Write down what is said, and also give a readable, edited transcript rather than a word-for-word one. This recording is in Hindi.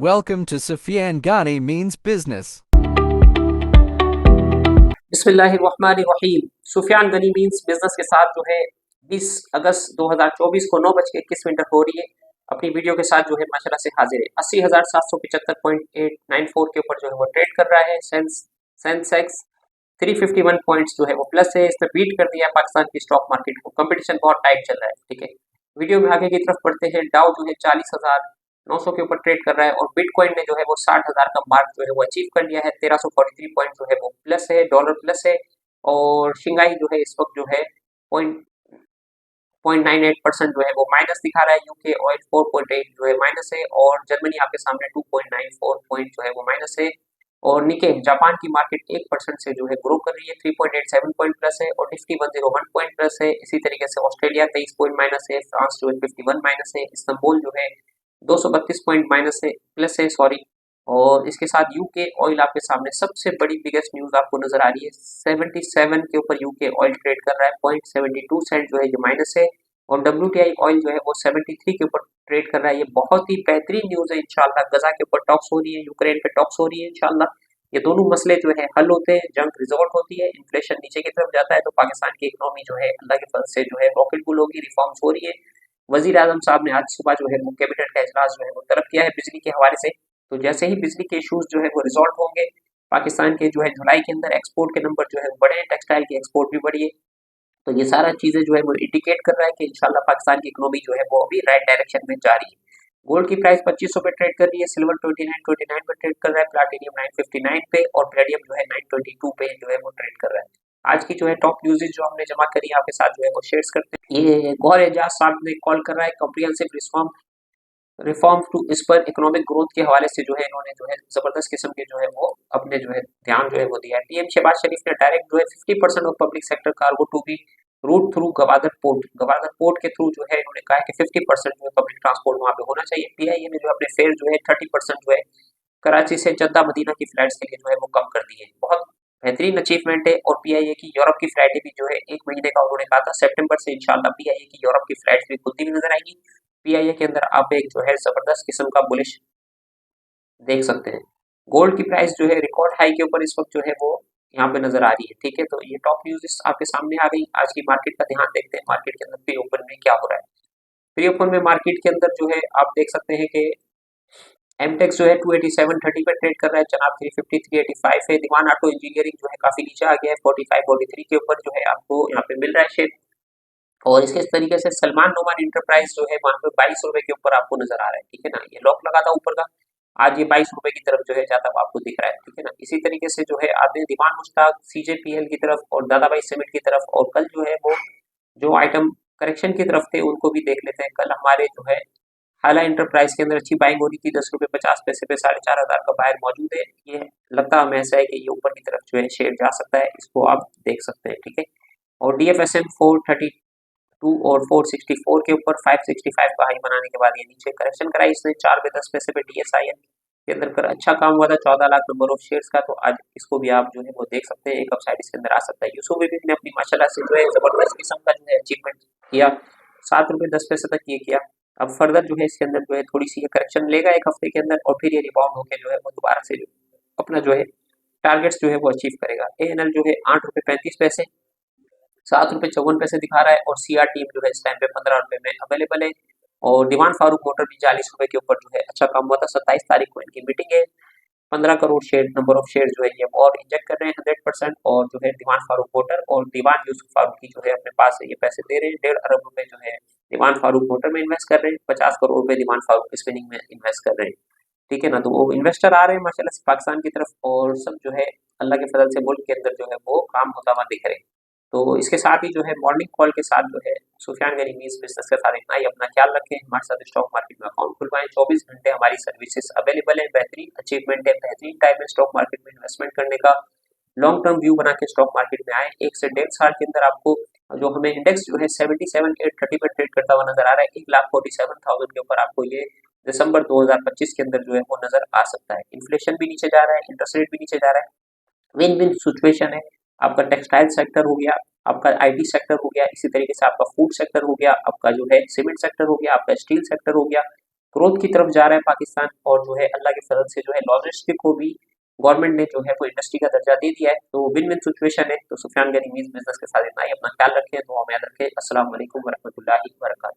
Welcome to Sufyan Ghani Means Business. बिस्मिल्लाहिर्रहमानिर्रहीम। सुफियान गनी मीन्स बिजनेस के साथ जो है 20 अगस्त 2024 को 9:21 हो रही है। अपनी वीडियो के साथ जो है माशाल्लाह से हाजिर है। 80,775.894 के ऊपर जो है वो ट्रेड कर रहा है। सेंसेक्स 351 पॉइंट्स जो है वो प्लस है। इसने बीट कर दिया पाकिस्तान की स्टॉक मार्केट को। कंपटीशन बहुत टाइट चल रहा है। ठीक है, वीडियो में आगे की तरफ बढ़ते हैं। डाउ जो है 40,900 के ऊपर ट्रेड कर रहा है और बिटकॉइन ने जो है वो 60,000 का मार्क जो है वो अचीव कर लिया है। 1343 पॉइंट जो है वो प्लस है, डॉलर प्लस है। और शिंगाई जो है इस वक्त जो है पॉइंट 0.98% जो है वो माइनस दिखा रहा है। यूके ऑयल 4.8 जो है माइनस है और जर्मनी आपके सामने 2.94 पॉइंट जो है वो माइनस है। और निके जापान की मार्केट 1% से जो है ग्रो कर रही है, 3.87 पॉइंट प्लस है। और निफ्टी 101 पॉइंट प्लस है। इसी तरीके से ऑस्ट्रेलिया 23 पॉइंट माइनस है, फ्रांस जो है 51 माइनस है, इस्तांबुल जो है 232 पॉइंट माइनस है, प्लस है सॉरी। और इसके साथ यूके ऑयल आपके सामने सबसे बड़ी बिगेस्ट न्यूज आपको नजर आ रही है। 77 के ऊपर यूके ऑयल ट्रेड कर रहा है, 0.72 सेंट जो है ये माइनस है। और WTI ऑयल जो है वो 73 के ऊपर ट्रेड कर रहा है। ये बहुत ही बेहतरीन न्यूज है। इंशाल्लाह गजा के ऊपर टॉक्स हो रही है, यूक्रेन पे टॉक्स हो रही है। इंशाल्लाह ये दोनों मसले जो है हल होते हैं, जंग रिजॉल्व होती है, इन्फ्लेशन नीचे की तरफ जाता है, तो पाकिस्तान की इकोनॉमी जो है अल्लाह के फजल से जो है रॉकेट बुल होगी, रिफॉर्म्स हो रही है। वजीर आजम साहब ने आज सुबह जो है वो कैबिनेट का इजलास जो है वो तलब किया है बिजली के हवाले से। तो जैसे ही बिजली के इशूज जो है वो रिजॉल्व होंगे, पाकिस्तान के जो है जुलाई के अंदर एक्सपोर्ट के नंबर जो है वो बढ़े, टेक्सटाइल की एक्सपोर्ट भी बढ़ी है। तो ये सारा चीजें जो है वो इंडिकेट कर रहा है कि इंशाल्लाह पाकिस्तान की इकोनॉमी जो है वो अभी राइट डायरेक्शन में जा रही है। गोल्ड की प्राइस 2500 पे ट्रेड कर रही है, सिल्वर 29 पे ट्रेड कर रहा है, प्लैटिनियम 959 पे और प्लेडियम जो है 922 पे जो है वो ट्रेड कर रहा है। आज की जो है टॉप न्यूज़ जो हमने जमा करी है आपके साथ जो है वो शेयर करते हैं। ये गौर एजाज साहब ने कॉल कर रहा है कॉम्प्रिहेंसिव रिफॉर्म टू इस पर इकोनॉमिक ग्रोथ के हवाले से जो है इन्होंने जो है जबरदस्त किस्म के जो है वो अपने जो है ध्यान जो है वो दिया है। पीएम शहबाज शरीफ ने डायरेक्ट जो है 50% off public sector cargo to be route through Gwadar port के थ्रू जो है इन्होंने कहा है कि 50% जो है पब्लिक ट्रांसपोर्ट वहाँ पे होना चाहिए। पीआईए ने जो अपने फेयर जो है 30% जो है कराची से जद्दा मदीना की फ्लाइट्स के लिए जो है वो कम कर दी है। बहुत बेहतरीन अचीवमेंट है। और पीआईए की यूरोप की फ्लाइटें भी जो है 1 महीने का उन्होंने कहा था, सितंबर से इंशाल्लाह पीआईए की यूरोप की फ्लाइट्स भी खुलती हुई नजर आएंगी। पीआईए के अंदर आप एक जो है जबरदस्त किस्म का बुलिश देख सकते हैं। गोल्ड की प्राइस जो है रिकॉर्ड हाई के ऊपर इस वक्त जो है वो यहाँ पे नजर आ रही है। ठीक है, तो ये टॉप न्यूज आपके सामने आ गई। आज की मार्केट का ध्यान देखते हैं, मार्केट के अंदर प्री ओपन में क्या हो रहा है। प्री ओपन में मार्केट के अंदर जो है आप देख सकते हैं कि एमटेक्स जो है 287.30 पे ट्रेड कर रहा है, चनाब 350 385 है। दीवान ऑटो इंजीनियरिंग जो है काफी नीचे आ गया है, 45 43 के ऊपर जो है आपको यहाँ पे मिल रहा है शेयर। और इसके तरीके से सलमान नोमान इंटरप्राइज जो है वहां पे 22 रुपए के ऊपर आपको नजर आ रहा है। ठीक है ना, ये लॉक लगा था ऊपर का, आज ये 22 रुपए की तरफ जो है जाता हुआ आपको दिख रहा है। ठीक है ना, इसी तरीके से जो है आते हैं दीवान मुश्ताक सीजेपीएल की तरफ और दादाबाई सीमेंट की तरफ। और कल जो है वो जो आइटम करेक्शन की तरफ थे उनको भी देख लेते हैं। कल हमारे जो है हाला इंटरप्राइज के अंदर अच्छी बाइंग हो रही थी, 10 रुपए 50 पैसे पे 4,500 का बायर मौजूद है। ये लगता हमें ऐसा है कि ये ऊपर की तरफ जो है शेयर जा सकता है, इसको आप देख सकते हैं। ठीक है, और डीएफएसएन 432 और 464 के ऊपर 565 का हाई बनाने के बाद ये नीचे करेक्शन कराई इसने 4 रुपए 10 पैसे पे। डीएसआईएन के अंदर कर अच्छा काम हुआ था, 14 लाख नंबर ऑफ शेयर्स का। तो आज इसको भी आप जो है वो देख सकते हैं, एक अपसाइड इसके अंदर आ सकता है। यूसुफ ने अपनी माशाल्लाह से जो है जबरदस्त किस्म का जो है अचीवमेंट किया, 7 रुपए 10 पैसे तक ये किया। अब फर्दर जो है इसके अंदर जो है थोड़ी सी ये करेक्शन लेगा एक हफ्ते के अंदर और फिर ये रिबाउंड होकर जो है वो दोबारा से अपना जो है टारगेट्स जो है वो अचीव करेगा। एएनएल जो है 8 रुपए 35 पैसे, 7 रुपए 54 पैसे दिखा रहा है। और सीआर टीम जो है इस टाइम पे 15 रुपए में अवेलेबल है। और दीवान फारूक मोटर भी 40 रुपए के ऊपर जो है अच्छा काम हुआ था। 27 तारीख को इनकी मीटिंग है, 15 crore share number of share जो है ये और इंजेक्ट कर रहे हैं 100%। और जो है दीवान फारूक मोटर और दीवान यूसुफ फारूक की जो है अपने पास ये पैसे दे रहे हैं। 1.5 अरब रुपए जो है दीवान फारूक मोटर में इन्वेस्ट कर रहे हैं, 50 करोड़ रुपए दीवान फारूक स्पिनिंग में इन्वेस्ट कर रहे हैं। ठीक है ना, तो वो इन्वेस्टर आ रहे हैं माशाल्लाह से पाकिस्तान की तरफ और सब जो है अल्लाह के फजल से मुल्क के अंदर जो है वो काम होता हुआ दिख रहे हैं। तो इसके साथ ही जो है मॉर्निंग कॉल के साथ जो है सुफियान गनी मीन्स बिजनेस के साथ इतना ही। अपना ख्याल रखें, हमारे साथ स्टॉक मार्केट में अकाउंट खुलवाएं, 24 घंटे हमारी सर्विसेज अवेलेबल है। बेहतरीन अचीवमेंट है, बेहतरीन टाइम है स्टॉक मार्केट में इन्वेस्टमेंट करने का। लॉन्ग टर्म व्यू बना के स्टॉक मार्केट में आए, 1 से 1.5 साल के अंदर आपको जो हमें इंडेक्स जो है 77,830 पर ट्रेड करता हुआ नजर आ रहा है, 1,47,000 के ऊपर आपको ये दिसंबर 2025 के अंदर जो है वो नजर आ सकता है। इन्फ्लेशन भी नीचे जा रहा है, इंटरेस्ट रेट भी नीचे जा रहा है, विन विन सिचुएशन है। आपका टेक्सटाइल सेक्टर हो गया, आपका आईटी सेक्टर हो गया, इसी तरीके से आपका फूड सेक्टर हो गया, आपका जो है सीमेंट सेक्टर हो गया, आपका स्टील सेक्टर हो गया। ग्रोथ की तरफ जा रहा है पाकिस्तान, और जो है अल्लाह के फजल से जो है लॉजिस्टिक को भी गवर्नमेंट ने जो है वो इंडस्ट्री का दर्जा दे दिया है, तो विन विन सिचुएशन है। तो सुफियान गनी मीज़ बिजनेस के साथ इतना ही, अपना ख्याल रखें, दुआ में याद रखें। अस्सलाम वालेकुम वरहमतुल्लाहि वबरकातुहू।